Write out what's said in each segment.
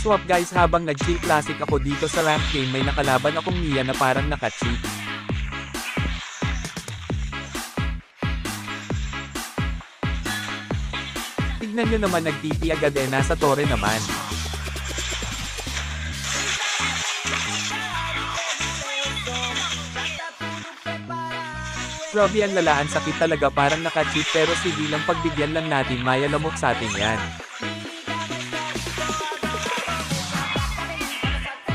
Swap guys, habang nag-chill classic ako dito sa rank game, may nakalaban akong Mia na parang naka-cheat. Tignan nyo naman, nag-TP agad nasa tore naman. Grabe ang lalaan, sakit talaga, parang naka-cheat, pero sige lang, pagbigyan lang natin, maya lamok sa atin yan.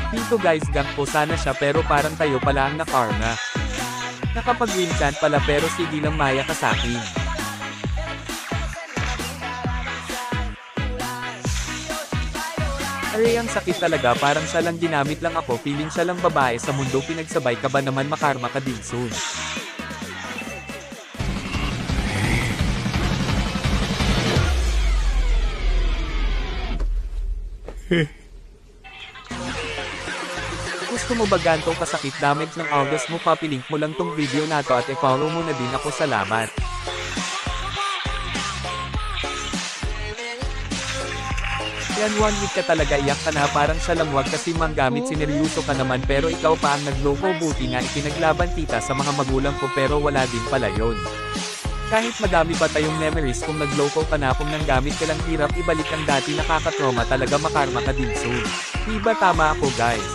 Dito guys, gank po sana siya, pero parang tayo pala ang nakarma. Nakapag-win chant pala, pero sige lang, maya ka sakin. Aray, ang sakit talaga, parang siya lang ginamit lang ako, feeling siya lang babae sa mundo, pinagsabay ka ba naman, makarma ka din soon. Gusto mo ba gantong kasakit damage ng August mo? Papilink mo lang tong video na to at i-follow mo na din ako, salamat. Yan, 1 week ka talaga, iyak ka na, parang siya lang, wag kasi manggamit, sineryoso ka naman, pero ikaw pa ang nagloko, buti nga ikinaglaban kita sa mga magulang ko, pero wala din pala yon. Kahit madami pa tayong memories, kung nagloko ka na, kung nanggamit ka lang, hirap ibalik ang dati, nakakatrauma talaga, makarma ka din soon. Diba tama ako guys?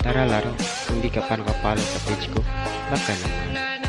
Tara laro, kung di ka pa nakapalo sa page ko, baka naman.